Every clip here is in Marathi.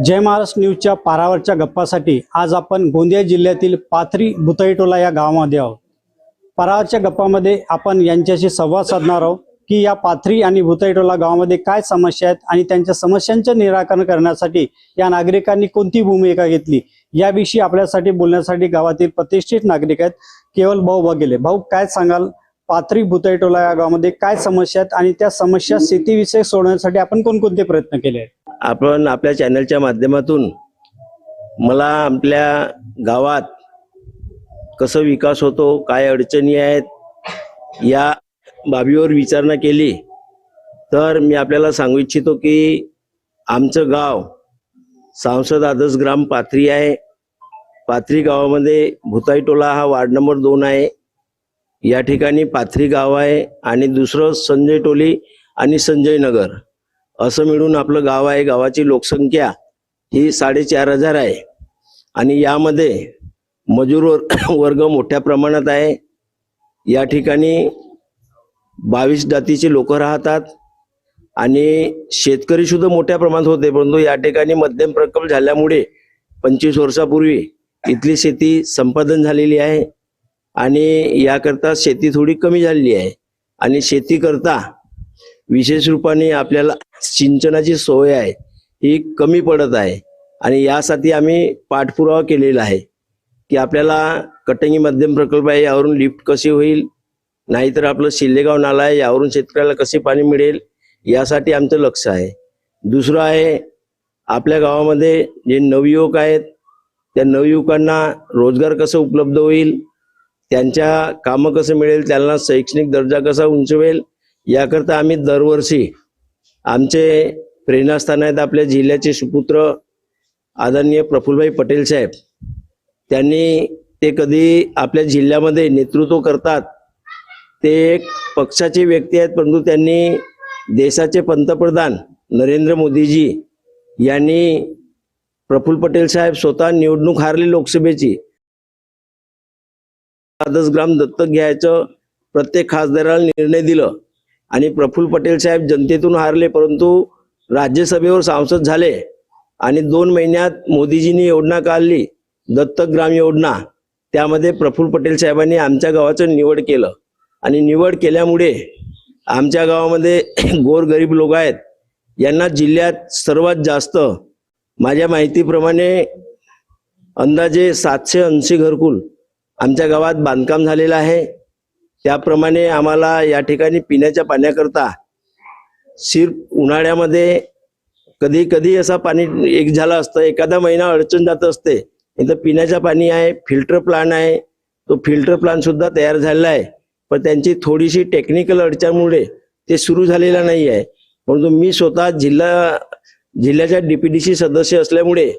जय महाराष्ट्र न्यूजच्या पारावरच्या गप्पासाठी आज आपण गोंदिया जिल्ह्यातील पाथरी भुतईटोला या गावामध्ये आहोत। पारावरच्या गप्पामध्ये आपण यांच्याशी संवाद साधणार आहोत की या पाथरी आणि भुतईटोला गावामध्ये काय समस्या आहेत आणि त्यांच्या समस्यांचे निराकरण करण्यासाठी या नागरिकांनी कोणती भूमिका घेतली याविषयी आपल्यासाठी बोलण्यासाठी गावातील प्रतिष्ठित नागरिक आहेत केवल भाऊ बघेले। भाऊ, काय सांगाल, पाथरी भुतईटोला या गावामध्ये काय समस्या आहेत आणि त्या समस्या शेतीविषयक सोडवण्यासाठी आपण कोणकोणते प्रयत्न केले आहेत? आपण आपल्या चॅनलच्या माध्यमातून मला आपल्या गावात कसं विकास होतो, काय अडचणी आहेत या बाबीवर विचारणा केली तर मी आपल्याला सांगू इच्छितो की आमचं गाव सांसद आदर्श ग्राम पाथरी आहे। पाथरी गावामध्ये भुतईटोला हा वार्ड नंबर 2 आहे। या ठिकाणी पाथरी गाव आहे आणि दुसरं संजय टोली आणि संजय नगर असं मिळून आपलं गाव आहे। गावाची लोकसंख्या ही 4,500 आहे आणि यामध्ये मजूर वर्ग मोठ्या प्रमाणात आहे। या ठिकाणी 22 जातीचे लोक राहतात आणि शेतकरी सुद्धा मोठ्या प्रमाणात होते, परंतु या ठिकाणी मध्यम प्रकल्प झाल्यामुळे 25 वर्षापूर्वी इथली शेती संपादन झालेली आहे आणि याकरता शेती थोडी कमी झालेली आहे आणि शेती करता विशेष रूपाने आपल्याला सिंचनाची सोय आहे ही कमी पडत आहे आणि यासाठी आम्ही पाठपुरावा केलेला आहे की आपल्याला कटंगी मध्यम प्रकल्प आहे यावरून लिफ्ट कशी होईल, नाहीतर आपलं शिल्लेगाव नाला आहे यावरून शेतकऱ्याला कसे पाणी मिळेल यासाठी आमचं लक्ष आहे। दुसरं आहे आपल्या गावामध्ये जे नवयुवक आहेत त्या नवयुवकांना रोजगार कसं उपलब्ध होईल, त्यांच्या कामं कसं मिळेल, त्यांना शैक्षणिक दर्जा कसा उंचवेल याकरता आम्ही दरवर्षी आमचे प्रेरणास्थान आहेत आपल्या जिल्ह्याचे सुपुत्र आदरणीय प्रफुल्लभाई पटेल साहेब, त्यांनी ते कधी आपल्या जिल्ह्यामध्ये नेतृत्व करतात। ते एक पक्षाचे व्यक्ती आहेत, परंतु त्यांनी देशाचे पंतप्रधान नरेंद्र मोदीजी यांनी प्रफुल्ल पटेल साहेब स्वतः निवडणूक हारली लोकसभेची, आदर्श ग्राम दत्तक घ्यायचं प्रत्येक खासदाराला निर्णय दिलं आणि प्रफुल्ल पटेल साहेब जनतेतून हारले, परंतु राज्यसभेवर सांसद झाले आणि 2 महिन्यात मोदीजींनी योजना काढली दत्तक ग्राम योजना। त्यामध्ये प्रफुल्ल पटेल साहेबांनी आमच्या गावाचं निवड केलं आणि निवड केल्यामुळे आमच्या गावामध्ये गोरगरीब लोक आहेत, यांना जिल्ह्यात सर्वात जास्त माझ्या माहितीप्रमाणे अंदाजे 780 घरकुल आमच्या गावात बांधकाम झालेलं आहे। त्याप्रमाणे आम्हाला या ठिकाणी पिण्याच्या पाण्याकरता सिर्फ उन्हाळ्यामध्ये कधी कधी असा पाणी एक झाला असतं, एखादा महिना अडचण जात असते, इथं पिण्याचं पाणी आहे, फिल्टर प्लांट आहे, तो फिल्टर प्लांट सुद्धा तयार झालेला आहे, पण त्यांची थोडीशी टेक्निकल अडचणमुळे ते सुरू झालेला नाही आहे। परंतु मी स्वतः जिल्ह्याच्या DPDC सदस्य असल्यामुळे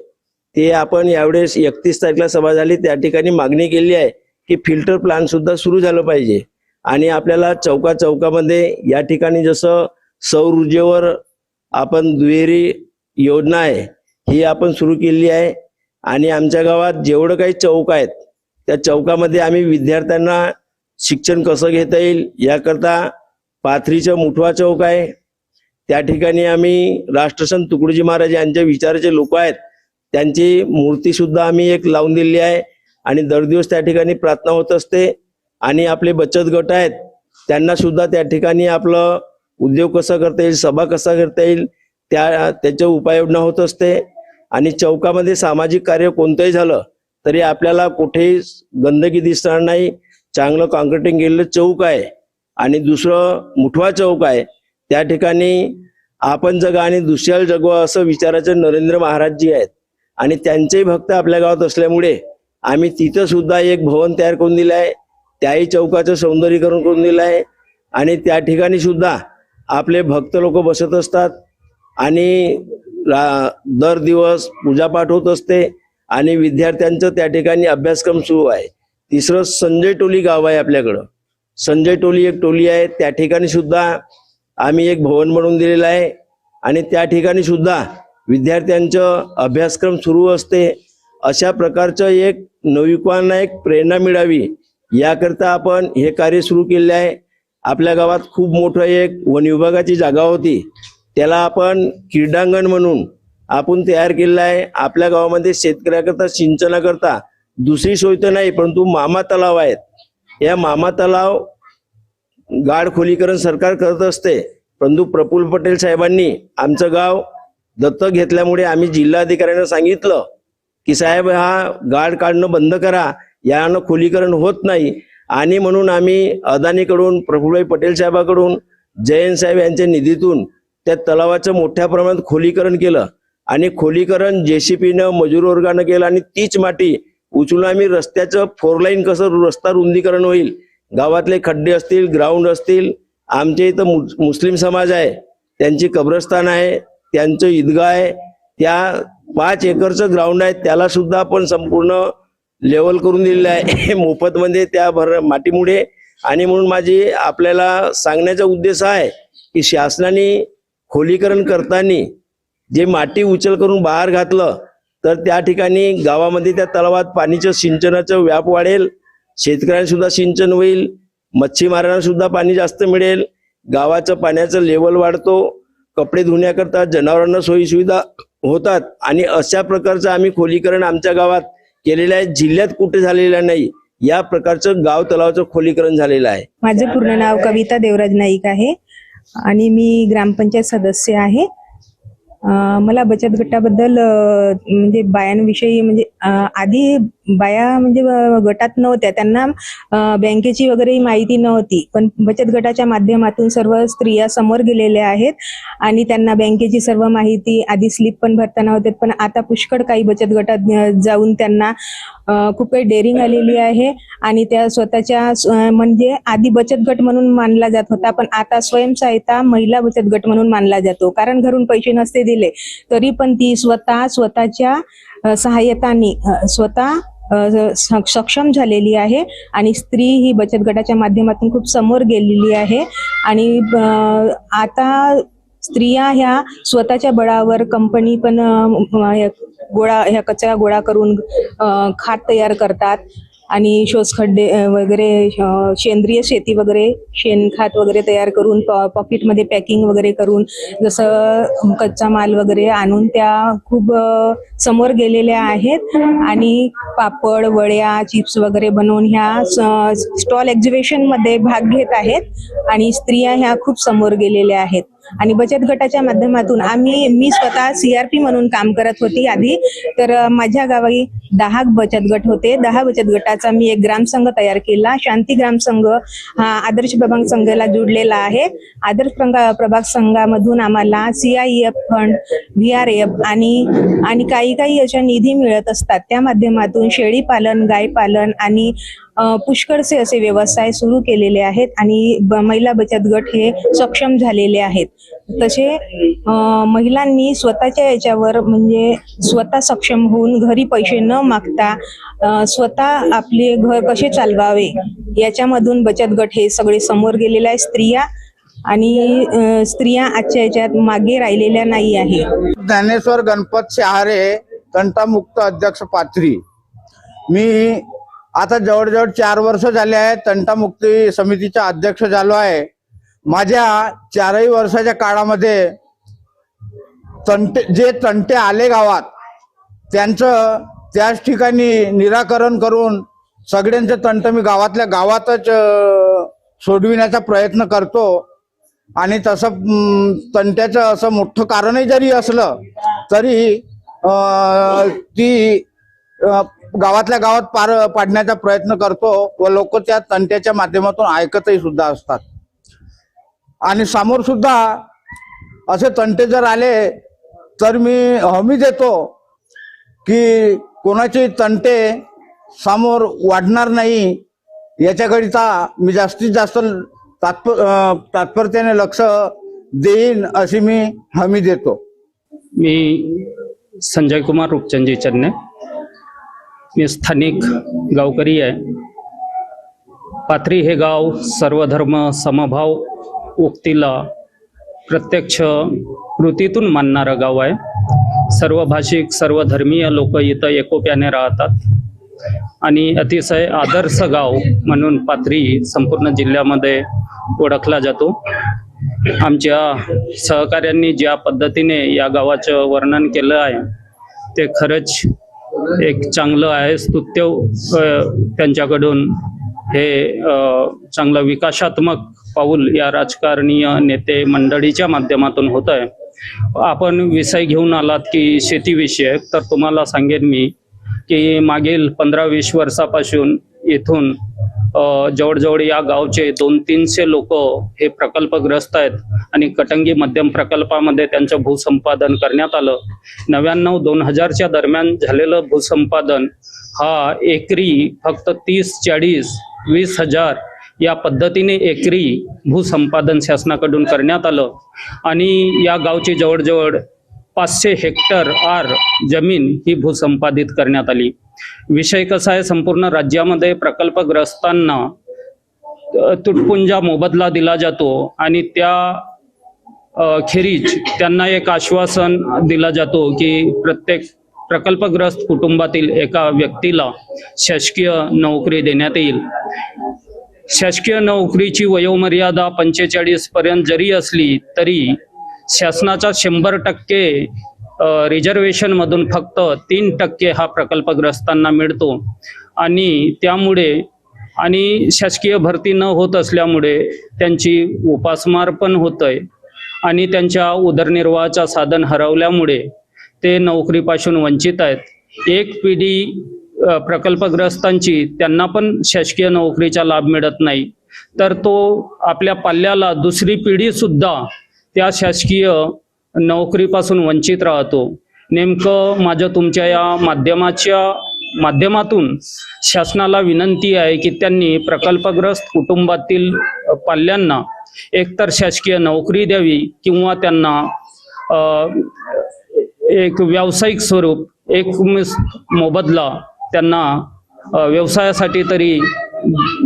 ते आपण यावेळेस 31 तारखेला सभा झाली त्या ठिकाणी मागणी केली आहे की फिल्टर प्लांट सुद्धा सुरू झालं पाहिजे आणि आपल्याला चौकामध्ये या ठिकाणी जसं सौर ऊर्जेवर आपण दुहेरी योजना आहे ही आपण सुरू केली आहे आणि आमच्या गावात जेवढं काही चौक आहेत त्या चौकामध्ये आम्ही विद्यार्थ्यांना शिक्षण कसं घेता येईल याकरता पाथरीचं मुठवा चौक आहे, त्या ठिकाणी आम्ही राष्ट्रसंत तुकडोजी महाराज यांच्या विचाराचे लोक आहेत त्यांची मूर्ती सुद्धा आम्ही एक लावून दिली आहे आणि दरदिवस त्या ठिकाणी प्रार्थना होत असते आणि आपले बचत गट आहेत त्यांना सुद्धा त्या ठिकाणी आपलं उद्योग कसा करता येईल, सभा कसा करता येईल त्याच्या उपाययोजना होत असते आणि चौकामध्ये सामाजिक कार्य कोणतंही झालं तरी आपल्याला कुठेही गंदगी दिसणार नाही। चांगलं कॉन्क्रिटिंग केलेलं चौक आहे आणि दुसरं मुठवा चौक आहे, त्या ठिकाणी आपण जगा आणि दुसऱ्याला जगवा असं विचाराचे नरेंद्र महाराजजी आहेत आणि त्यांचे भक्त आपल्या गावात असल्यामुळे आम्ही तिथं सुद्धा एक भवन तयार करून दिलं आहे, त्याही चौकाचं सौंदर्यीकरण करून दिलं आहे आणि त्या ठिकाणी सुद्धा आपले भक्त लोक बसत असतात आणि दर दिवस पूजापाठ होत असते आणि विद्यार्थ्यांचं त्या ठिकाणी अभ्यासक्रम सुरू आहे। तिसरं संजय टोली गाव आहे आपल्याकडं, संजय टोली एक टोली आहे, त्या ठिकाणी सुद्धा आम्ही एक भवन बनवून दिलेलं आहे आणि त्या ठिकाणी सुद्धा विद्यार्थ्यांचं अभ्यासक्रम सुरू असते। अशा प्रकारचं एक नवयुवकांना एक प्रेरणा मिळावी याकरता आपण हे कार्य सुरू केले आहे। आपल्या गावात खूप मोठं एक वन विभागाची जागा होती, त्याला आपण क्रीडांगण म्हणून आपण तयार केलेला आहे. आपल्या गावामध्ये शेतकऱ्याकरता सिंचनाकरता दुसरी सोय तर नाही, परंतु मामा तलाव आहेत. या मामा तलाव गाढ खोलीकरण सरकार करत असते, परंतु प्रफुल्ल पटेल साहेबांनी आमचं गाव दत्तक घेतल्यामुळे आम्ही जिल्हाधिकाऱ्यांना सांगितलं की साहेब हा गाढ काढणं बंद करा, यानं खोलीकरण होत नाही. आणि म्हणून आम्ही अदानीकडून, प्रफुल्लभाई पटेल साहेबाकडून, जयंत साहेब यांच्या निधीतून त्या तलावाचं मोठ्या प्रमाणात खोलीकरण केलं. आणि खोलीकरण JCPनं, मजूर वर्गानं केलं. आणि तीच माती उचलून आम्ही रस्त्याचं 4 लाईन कसं रस्ता रुंदीकरण होईल, गावातले खड्डे असतील, ग्राउंड असतील. आमच्या इथं मुस्लिम समाज आहे, त्यांची कब्रस्तान आहे, त्यांचं ईदगाह आहे, त्या 5 एकरचं ग्राउंड आहे, त्याला सुद्धा आपण संपूर्ण लेवल करून दिलेलं आहे मोफतमध्ये त्या मातीमुळे. आणि म्हणून माझी आपल्याला सांगण्याचा उद्देश आहे की शासनाने खोलीकरण करताना जे माती उचल करून बाहेर घातलं तर त्या ठिकाणी गावामध्ये त्या तलावात पाणीचं सिंचनाचं व्याप वाढेल, शेतकऱ्यांना सुद्धा सिंचन होईल, मच्छीमारांना सुद्धा पाणी जास्त मिळेल, गावाचं पाण्याचं लेवल वाढतो, कपडे धुण्याकरता जनावरांना सोयी सुविधा होतात. आणि अशा प्रकारचं आम्ही खोलीकरण आमच्या गावात केलेलं आहे. जिल्ह्यात कुठे झालेलं नाही या प्रकारचं गाव तलावाचं खोलीकरण झालेलं आहे. माझं पूर्ण नाव कविता देवराज नाईक आहे आणि मी ग्रामपंचायत सदस्य आहे. मला बचत गटाबद्दल म्हणजे बायांविषयी म्हणजे आधी बाया म्हणजे गटात नव्हत्या, त्यांना बँकेची वगैरे माहिती नव्हती, पण बचत गटाच्या माध्यमातून सर्व स्त्रिया समोर गेलेल्या आहेत आणि त्यांना बँकेची सर्व माहिती, आधी स्लिप पण भरताना होते, पण आता पुष्कळ काही बचत गटात जाऊन त्यांना खूप काही डेअरिंग आलेली आहे. आणि त्या स्वतःच्या म्हणजे आधी बचत गट म्हणून मानला जात होता, पण आता स्वयंसहायता महिला बचत गट म्हणून मानला जातो. कारण घरून पैसे नसते दिले तरी पण ती स्वतःच्या सहाय्यताने स्वतः सक्षम झालेली आहे आणि स्त्री ही बचत गटाच्या माध्यमातून खूप समोर गेलेली आहे. आणि आता स्त्रिया ह्या स्वतःच्या बळावर कंपनी पण ह्या कचरा गोळा करून खत तयार करतात आणि शोषखड्डे वगैरे, सेंद्रिय शेती वगैरे, शेणखत वगैरे तयार करून पॉकेटमध्ये पॅकिंग वगैरे करून जसं कच्चा माल वगैरे आणून त्या खूप समोर गेलेल्या आहेत. आणि पापड, वड्या, चिप्स वगैरे बनवून ह्या स्टॉल एक्झिबिशन मध्ये भाग घेत आहेत आणि स्त्रिया ह्या खूप समोर गेलेल्या आहेत. आणि बचत गटाच्या माध्यमातून मी स्वतः CRP म्हणून काम करत होती आधी. तर माझ्या गावी 10 बचत गट होते. 10 बचत गटाचा मी एक ग्रामसंघ तयार केला. शांती ग्रामसंघ हा आदर्श प्रभाग संघाला जोडलेला आहे. आदर्श प्रभाग संघामधून आम्हाला CIF फंड, VRF आणि काही अशा निधी मिळत असतात. त्या माध्यमातून शेळी पालन, गाय पालन आणि पुष्कळसे असे व्यवसाय सुरू केलेले आहेत आणि महिला बचत गट हे सक्षम झालेले आहेत. तसे महिलांनी स्वतःच्या याच्यावर म्हणजे स्वतः सक्षम होऊन घरी पैसे न मागता स्वतः आपले घर कसे चालवावे याच्यामधून बचत गट हे सगळे समोर गेलेले आहे. स्त्रिया आजच्या याच्यात मागे राहिलेल्या नाही आहे. ज्ञानेश्वर गणपत शहारे, तंटामुक्त अध्यक्ष पाथरी. मी आता जवळजवळ 4 वर्ष झाले आहे तंटामुक्ती समितीचा अध्यक्ष झालो आहे. माझ्या 4ही वर्षाच्या काळामध्ये जे तंटे आले गावात त्यांचं त्याच ठिकाणी निराकरण करून सगळ्यांचे तंट मी गावातल्या गावातच सोडविण्याचा प्रयत्न करतो. आणि तसं तंट्याचं असं मोठं कारणही जरी असलं तरी ती गावातल्या गावात पार पाडण्याचा प्रयत्न करतो व लोक त्या तंट्याच्या माध्यमातून ऐकतही सुद्धा असतात. आणि समोर सुद्धा असे तंटे जर आले तर मी हमी देतो की कोणाचे तंटे समोर वाढणार नाही याच्याकरिता मी जास्तीत जास्त तात्परतेने लक्ष देईन अशी मी हमी देतो. मी संजय कुमार रूपचंदजी चन्ने, मी स्थानिक गावकरी आहे. पाथरी हे गाव सर्वधर्म समभाव उक्तीला प्रत्यक्ष कृतीतून मानणारं गाव आहे. सर्व भाषिक, सर्व धर्मीय लोक इथं एकोप्याने राहतात आणि अतिशय आदर्श गाव म्हणून पाथरी संपूर्ण जिल्ह्यामध्ये ओळखला जातो. आमच्या सहकाऱ्यांनी ज्या पद्धतीने या गावाचं वर्णन केलं आहे ते खरंच एक चांगलं आहे. स्तुत्य त्यांच्याकडून हे चांगलं विकासात्मक पाऊल या राजकारणीय नेते मंडळीच्या माध्यमातून होत आहे. आपण विषय घेऊन आलात की शेतीविषयक, तर तुम्हाला सांगेन मी की मागील 15-20 वर्षापासून इथून जवळजवळ या गावचे 200-300 लोक हे प्रकल्पग्रस्त आहेत आणि कटंगी मध्यम प्रकल्पामध्ये त्यांचं भूसंपादन करण्यात आलं. 99-2000च्या दरम्यान झालेलं भूसंपादन हा एकरी फक्त 30-40-20 या पद्धतीने एकरी भूसंपादन शासनाकडून करण्यात आलं आणि या गावची जवळजवळ 500 हेक्टर जमीन ही भूसंपादित करण्यात आली. विषय कसा आहे, संपूर्ण राज्यामध्ये प्रकल्पग्रस्तांना तुटपुंजा मोबदला दिला जातो आणि त्या खेरीज त्यांना एक आश्वासन दिला जातो की प्रत्येक प्रकल्पग्रस्त कुटुंबातील एका व्यक्तीला शासकीय नोकरी देण्यात येईल. शासकीय नोकरीची वयोमर्यादा 45 पर्यंत जरी असली तरी शासनाचा 100% रिझर्वेशन मधून फक्त 3% हा प्रकल्पग्रस्तांना मिळतो आणि त्यामुळे आणि शासकीय भरती न होत असल्यामुळे त्यांची उपासमार पण होतंय आणि त्यांच्या उदरनिर्वाहाचं साधन हरवल्यामुळे ते नोकरीपासून वंचित आहेत. एक पिढी प्रकल्पग्रस्तांची त्यांना पण शासकीय नोकरीचा लाभ मिळत नाही, तर तो आपल्या पाल्याला दुसरी पिढी सुद्धा त्या शासकीय नोकरीपासून वंचित राहतो. नेमकं माझं तुमच्या या माध्यमातून शासनाला विनंती आहे की त्यांनी प्रकल्पग्रस्त कुटुंबातील पाल्यांना एकतर शासकीय नोकरी द्यावी किंवा त्यांना एक व्यावसायिक स्वरूप एक मोबदला त्यांना व्यवसायासाठी तरी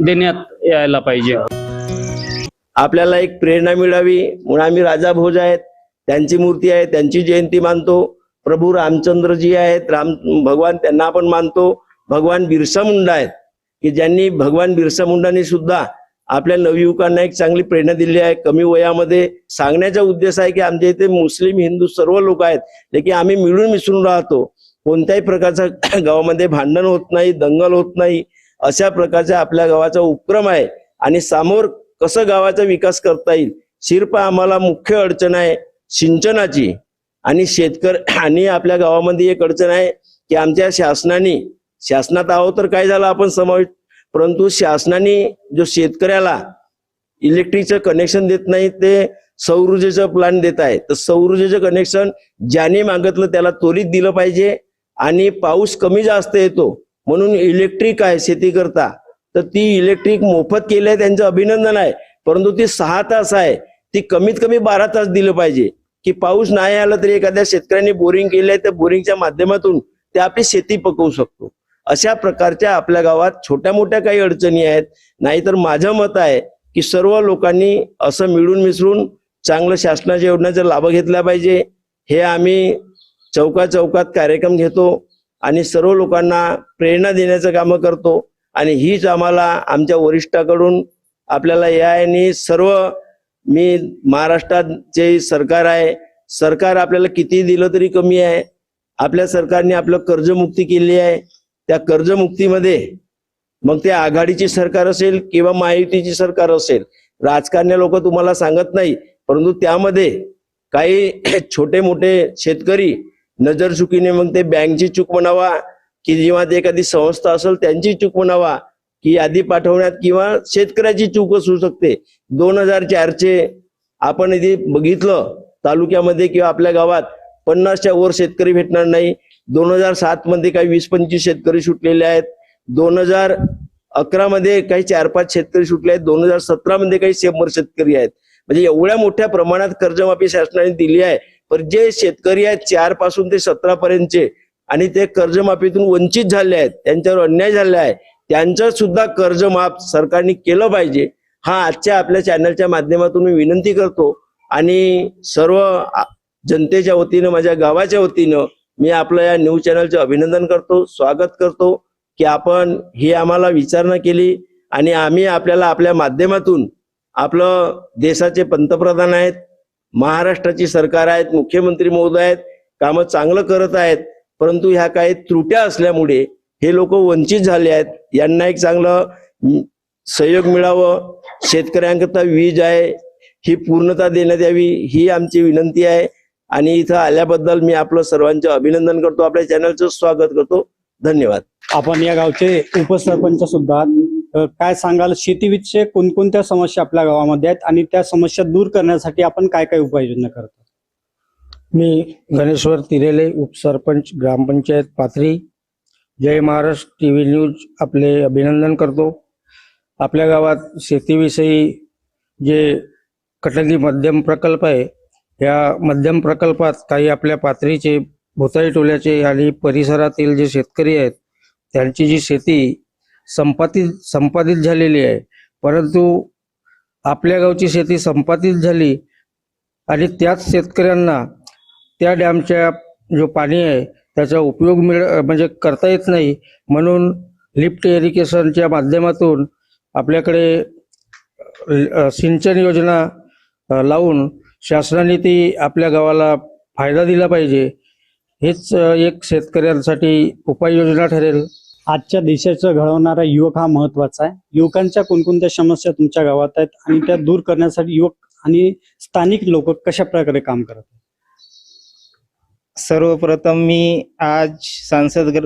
देण्यात यायला पाहिजे. आपल्याला एक प्रेरणा मिळावी म्हणून आम्ही राजा भोज आहेत, त्यांची मूर्ती आहे, त्यांची जयंती मानतो. प्रभू रामचंद्रजी आहेत, राम भगवान, त्यांना आपण मानतो. भगवान बिरसा मुंडा आहेत की ज्यांनी भगवान बिरसा मुंडांनी सुद्धा आपल्या नवयुवकांना एक चांगली प्रेरणा दिली आहे. कमी वयामध्ये सांगण्याचा उद्देश आहे की आमच्या इथे मुस्लिम हिंदू सर्व लोक आहेत की आम्ही मिळून मिसळून राहतो. कोणत्याही प्रकारचं गावामध्ये भांडण होत नाही, दंगल होत नाही. अशा प्रकारचा आपल्या गावाचा उपक्रम आहे आणि समोर कसं गावाचा विकास करता येईल. शिरपा आम्हाला मुख्य अडचण आहे सिंचनाची आणि आणि आपल्या गावामध्ये एक अडचण आहे की आमच्या शासनात आहोत तर काय झालं आपण समावेश, परंतु शासनाने जो शेतकऱ्याला इलेक्ट्रिकचं कनेक्शन देत नाही ते सौर ऊर्जेचं प्लांट देत आहे. तर सौर ऊर्जेचं कनेक्शन ज्याने मागितलं त्याला त्वरित दिलं पाहिजे आणि पाऊस कमी जास्त येतो म्हणून इलेक्ट्रिक आहे शेती करता, तर ती इलेक्ट्रिक मोफत केली आहे, त्यांचं अभिनंदन आहे. परंतु ती 6 तास आहे, ती कमीत कमी 12 तास दिलं पाहिजे की पाऊस नाही आला तरी एखाद्या शेतकऱ्यांनी बोरिंग केलंय तर बोरिंगच्या माध्यमातून ते आपली शेती पकवू शकतो. अशा प्रकारच्या आपल्या गावात छोट्या मोठ्या काही अडचणी आहेत. नाहीतर माझं मत आहे की सर्व लोकांनी असं मिळून मिसळून चांगलं शासनाच्या योजनेचा लाभ घेतला पाहिजे. हे आम्ही चौकात कार्यक्रम घेतो आणि सर्व लोकांना प्रेरणा देण्याचं काम करतो आणि हीच आम्हाला आमच्या वरिष्ठाकडून आपल्याला याने सर्व मी महाराष्ट्रात जे सरकार आहे, सरकार आपल्याला किती दिलं तरी कमी आहे. आपल्या सरकारने आपलं कर्जमुक्ती केली आहे. त्या कर्जमुक्तीमध्ये मग ते आघाडीची सरकार असेल किंवा महायुतीची सरकार असेल, राजकारणी लोक तुम्हाला सांगत नाही, परंतु त्यामध्ये काही छोटे मोठे शेतकरी नजरचुकीने मग ते बँकची चूक म्हणावा की जेव्हा ते एखादी संस्था असेल त्यांची चूक म्हणावा की यादी पाठवण्यात किंवा शेतकऱ्याची चूक असू शकते. 2004चे आपण इथे बघितलं तालुक्यामध्ये किंवा आपल्या गावात 50च्या वर शेतकरी भेटणार नाही. 2007 मध्ये काही 20-25 शेतकरी सुटलेले आहेत. 2011 मध्ये काही 4-5 शेतकरी सुटले आहेत. 2017 मध्ये काही 100 शेतकरी आहेत. म्हणजे एवढ्या मोठ्या प्रमाणात कर्जमाफी शासनाने दिली आहे. पण जे शेतकरी आहेत 4 पासून ते 17 पर्यंतचे आणि ते कर्जमाफीतून वंचित झाले आहेत, त्यांच्यावर अन्याय झाला आहे, त्यांचं सुद्धा कर्जमाफ सरकारने केलं पाहिजे. हा आजच्या आपल्या चॅनलच्या माध्यमातून मी विनंती करतो आणि सर्व जनतेच्या वतीनं, माझ्या गावाच्या वतीनं मी आपलं या न्यूज चॅनलचं अभिनंदन करतो, स्वागत करतो की आपण ही आम्हाला विचारणा केली आणि आम्ही आपल्याला आपल्या माध्यमातून आपलं देशाचे पंतप्रधान आहेत, महाराष्ट्राची सरकार आहेत, मुख्यमंत्री महोदय आहेत, कामं चांगलं करत आहेत, परंतु ह्या काही त्रुट्या असल्यामुळे हे लोक वंचित झाले आहेत. यांना एक चांगलं सहयोग मिळावं, शेतकऱ्यांकरता वीज आहे ही पूर्णता देण्यात यावी ही आमची विनंती आहे. आणि इथं आल्याबद्दल मी आपलं सर्वांचं अभिनंदन करतो, आपल्या चॅनलचं स्वागत करतो. धन्यवाद. आपण या गावचे उपसरपंच सुद्धा आहात. काय सांगाल, शेतीविषयक कोणकोणत्या समस्या आपल्या गावामध्ये आहेत आणि त्या समस्या दूर करण्यासाठी आपण काय काय उपाययोजना करतो? मी गणेश्वर तिरेले, उपसरपंच, ग्रामपंचायत पाथरी. जय महाराष्ट्र टीव्ही न्यूज आपले अभिनंदन करतो. आपल्या गावात शेतीविषयी जे कटगी मध्यम प्रकल्प आहे, या मध्यम प्रकल्पात काही आपल्या पाथरीचे, भुताई टोल्याचे आणि परिसरातील जे शेतकरी आहेत त्यांची जी शेती संपादित झालेली आहे, परंतु आपल्या गावची शेती संपादित झाली आणि त्याच शेतकऱ्यांना त्या डॅमच्या जो पाणी आहे त्याचा उपयोग म्हणजे करता येत नाही. म्हणून लिफ्ट इरिगेशनच्या माध्यमातून आपल्याकडे सिंचन योजना लावून शासनाने ती आपल्या गावाला फायदा दिला पाहिजे. हेच एक शेतकऱ्यांसाठी उपाययोजना ठरेल. आजच्या देशाचं घडवणारा युवक हा महत्वाचा आहे. युवकांच्या कोणकोणत्या समस्या तुमच्या गावात आहेत आणि त्या दूर करण्यासाठी युवक आणि स्थानिक लोक कशा प्रकारे काम करत आहेत? सर्वप्रथम मी आज सांसद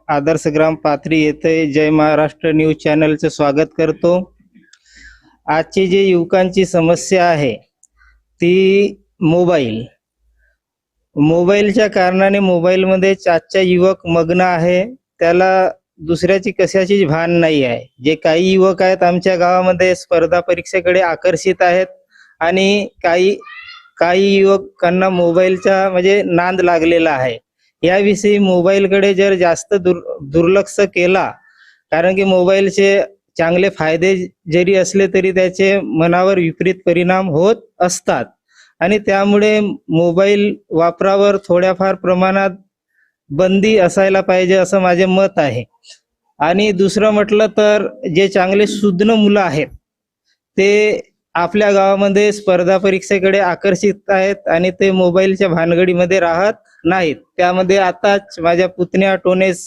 आदर्श ग्राम पाथरी येथे जय महाराष्ट्र न्यूज चॅनलचं स्वागत करतो. आजची जी युवकांची समस्या आहे ती मोबाईलच्या कारणाने मोबाईलमध्ये आजचा युवक मग्न आहे, त्याला दुसऱ्याची कशाची भान नाही आहे. जे काही युवक आहेत आमच्या गावामध्ये स्पर्धा परीक्षेकडे आकर्षित आहेत आणि काही युवकांना मोबाईलचा म्हणजे नाद लागलेला आहे. याविषयी मोबाईलकडे जर जास्त दुर्लक्ष केला, कारण की मोबाईलचे चांगले फायदे जरी असले तरी त्याचे मनावर विपरीत परिणाम होत असतात आणि त्यामुळे मोबाईल वापरावर थोड्याफार प्रमाणात बंदी असायला पाहिजे असं माझे मत आहे. आणि दुसरं म्हटलं तर जे चांगले सुज्ञ मुलं आहेत ते आपल्या गावामध्ये स्पर्धा परीक्षेकडे आकर्षित आहेत आणि ते मोबाईलच्या भानगडीमध्ये राहत नाहीत. त्यामध्ये आताच माझ्या पुतण्या टोनेस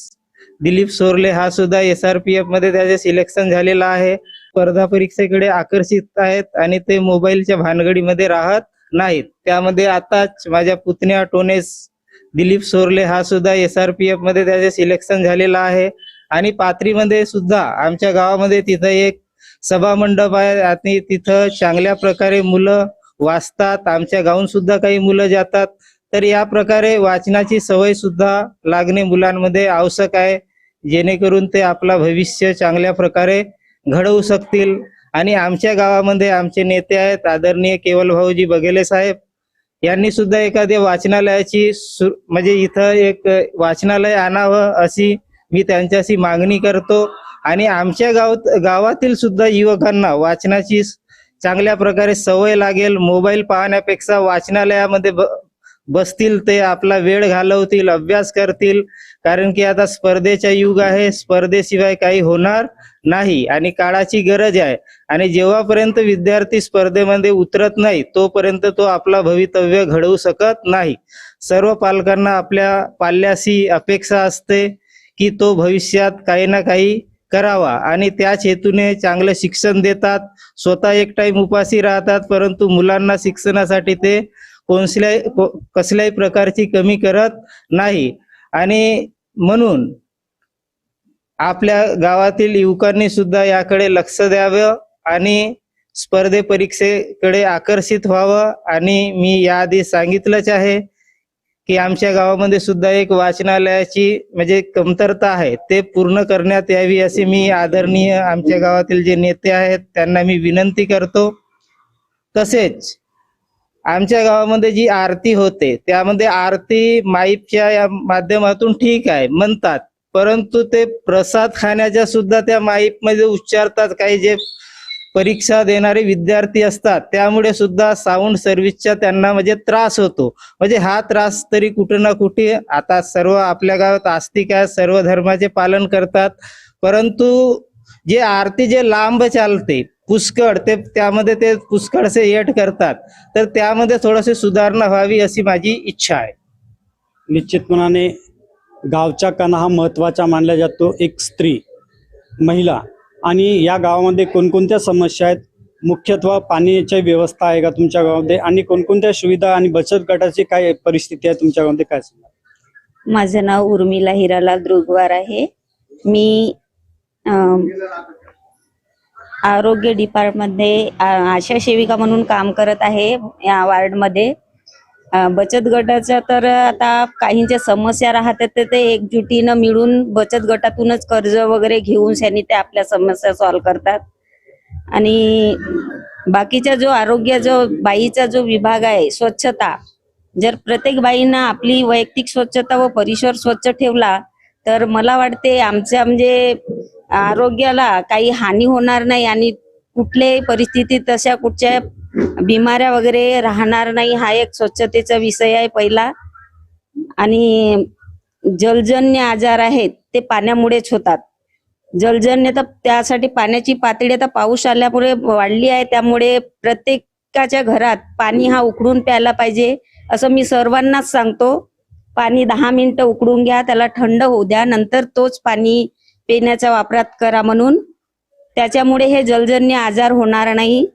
दिलीप सोरले हा सुद्धा SRPF मध्ये त्याचे सिलेक्शन झालेला आहे. स्पर्धा परीक्षेकडे आकर्षित आहेत आणि ते मोबाईलच्या भानगडीमध्ये राहत नाहीत. त्यामध्ये आताच माझ्या पुतण्या टोनेस दिलीप सोरले हा सुद्धा SRPF मध्ये त्याचे सिलेक्शन झालेला आहे. आणि पाथरीमध्ये सुद्धा आमच्या गावामध्ये तिथं एक सभा मंडप आहे आणि तिथं चांगल्या प्रकारे मुलं वाचतात. आमच्या गावून सुद्धा काही मुलं जातात. तर या प्रकारे वाचनाची सवय सुद्धा लागणे मुलांमध्ये आवश्यक आहे, जेणेकरून ते आपला भविष्य चांगल्या प्रकारे घडवू शकतील. आणि आमच्या गावामध्ये आमचे नेते आहेत आदरणीय केवल भाऊजी बघेले साहेब, यांनी सुद्धा एखाद्या वाचनालयाची म्हणजे इथं एक वाचनालय आणावं अशी मी त्यांच्याशी मागणी करतो. आणि आमच्या गावातील सुद्धा युवकांना वाचनाची चांगल्या प्रकारे सवय लागेल. मोबाईल पाहण्यापेक्षा वाचनालयामध्ये बसतील, ते आपला वेळ घालवतील, अभ्यास करतील. कारण की आता स्पर्धेचा युग आहे, स्पर्धेशिवाय काही होणार नाही आणि काळाची गरज आहे. आणि जेव्हापर्यंत विद्यार्थी स्पर्धेमध्ये उतरत नाही तोपर्यंत तो आपला भवितव्य घडवू शकत नाही. सर्व पालकांना आपल्या पाल्याशी अपेक्षा असते की तो भविष्यात काही ना काही करावा आणि त्याच हेतूने चांगलं शिक्षण देतात. स्वतः एक टाइम उपाशी राहतात, परंतु मुलांना शिक्षणासाठी ते कसल्याही प्रकारची कमी करत नाही. आणि म्हणून आपल्या गावातील युवकांनी सुद्धा याकडे लक्ष द्यावं आणि स्पर्धे परीक्षेकडे आकर्षित व्हावं. आणि मी याआधी सांगितलंच आहे की आमच्या गावामध्ये सुद्धा एक वाचनालयाची म्हणजे कमतरता आहे, ते पूर्ण करण्यात यावी असे मी आदरणीय आमच्या गावातील जे नेते आहेत त्यांना मी विनंती करतो. तसेच आमच्या गावामध्ये जी आरती होते त्यामध्ये आरती माईपच्या या माध्यमातून ठीक आहे म्हणतात, परंतु ते प्रसाद खाण्याच्या सुद्धा त्या माईप मध्ये उच्चारतात काही जे परीक्षा देणारे विद्यार्थी असतात. त्यामुळे सुद्धा साऊंड सर्व्हिसचा त्यांना म्हणजे त्रास होतो. म्हणजे हा त्रास तरी कुठे ना कुठे, आता सर्व आपल्या गावात आस्तिक आहे, सर्व धर्माचे पालन करतात, परंतु जे आरती जे लांब चालते पुष्कळ ते त्यामध्ये ते पुष्कळसे एड करतात, तर त्यामध्ये थोडीशी सुधारणा व्हावी अशी माझी इच्छा आहे. निश्चितपणाने गावचा कणा हा महत्त्वाचा मानला जातो, एक स्त्री, महिला. आणि या गावामध्ये कोणकोणत्या समस्या आहेत? मुख्यत्वे पाण्याची व्यवस्था आहे का तुमच्या गावामध्ये, आणि कोणकोणत्या सुविधा आणि बचत गटाची काय परिस्थिती आहे तुमच्या गावामध्ये, काय सांगा? माझं नाव उर्मिला हिरालाल दृगवार आहे. मी आरोग्य डिपार्टमेंटमध्ये आशा सेविका म्हणून काम करत आहे या वार्डमध्ये. बचत गटाच्या तर आता काहींच्या समस्या राहतात तर ते एकजुटीनं मिळून बचत गटातूनच कर्ज वगैरे घेऊन त्यांनी ते आपल्या समस्या सॉल्व्ह करतात. आणि बाकीचा जो आरोग्य जो बाईचा जो विभाग आहे, स्वच्छता, जर प्रत्येक बाईनं आपली वैयक्तिक स्वच्छता व परिसर स्वच्छ ठेवला तर मला वाटते आमच्या म्हणजे आरोग्याला काही हानी होणार नाही आणि कुठल्याही परिस्थितीत तशा कुठच्या बिमाऱ्या वगैरे राहणार नाही. हा एक स्वच्छतेचा विषय आहे पहिला. आणि जलजन्य आजार आहेत ते पाण्यामुळेच होतात. जलजन्य तर त्यासाठी पाण्याची पातळी आता पाऊस आल्यामुळे वाढली आहे, त्यामुळे प्रत्येकाच्या घरात पाणी हा उकळून प्यायला पाहिजे असं मी सर्वांनाच सांगतो. पाणी 10 मिनिटं उकळून घ्या, त्याला थंड होऊ द्या, नंतर तोच पाणी पिण्याच्या वापरात करा म्हणून. त्याच्यामुळे हे जलजन्य आजार होणार नाही.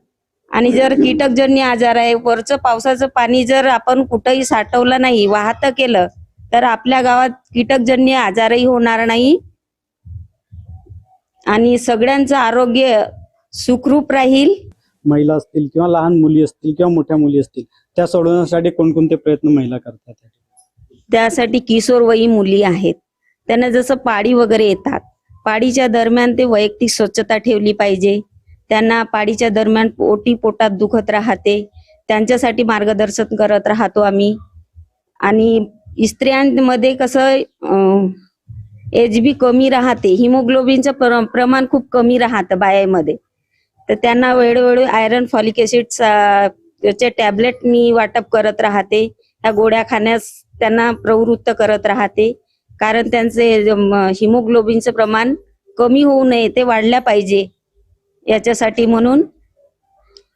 आणि जर कीटकजन्य आजार आहे, वरचं पावसाचं पाणी जर आपण कुठंही साठवलं नाही, वाहतं केलं तर आपल्या गावात कीटकजन्य आजारही होणार नाही आणि सगळ्यांचं आरोग्य सुखरूप राहील. महिला असतील किंवा लहान मुली असतील किंवा मोठ्या मुली असतील, त्या सोडवण्यासाठी कोणकोणते प्रयत्न महिला करतात? त्यासाठी किशोरवयीन मुली आहेत, त्यांना जसं पाळी वगैरे येतात, पाळीच्या दरम्यान ते वैयक्तिक स्वच्छता ठेवली पाहिजे. त्यांना पाळीच्या दरम्यान पोटात दुखत राहते, त्यांच्यासाठी मार्गदर्शन करत राहतो आम्ही. आणि स्त्रियांमध्ये कसं HB कमी राहते, हिमोग्लोबिनचं प्रमाण खूप कमी राहतं बायामध्ये, तर त्यांना वेळोवेळी आयरन फॉलिक ऍसिडचे टॅबलेट मी वाटप करत राहते. ह्या गोळ्या खाण्यास त्यांना प्रवृत्त करत राहते, कारण त्यांचे हिमोग्लोबिनचं प्रमाण कमी होऊ नये, ते वाढल्या पाहिजे याच्यासाठी म्हणून.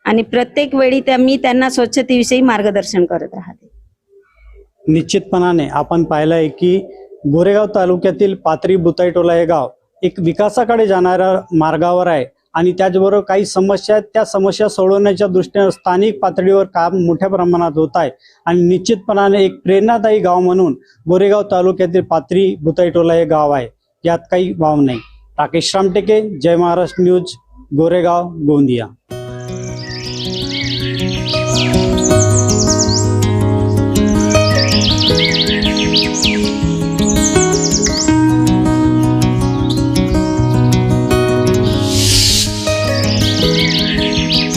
आणि प्रत्येक वेळी मी त्यांना स्वच्छतेविषयी मार्गदर्शन करत राहते. निश्चितपणाने आपण पाहिलं आहे की गोरेगाव तालुक्यातील पाथरी बुताईटोला हे गाव एक विकासाकडे जाणाऱ्या मार्गावर आहे आणि त्याचबरोबर काही समस्या आहेत, त्या समस्या सोडवण्याच्या दृष्टीने स्थानिक पातळीवर काम मोठ्या प्रमाणात होत आहे. आणि निश्चितपणाने एक प्रेरणादायी गाव म्हणून गोरेगाव तालुक्यातील पाथरी बुताईटोला हे गाव आहे, यात काही वाव नाही. राकेश रामटेके, जय महाराष्ट्र न्यूज, गोरेगाव, गोंदिया.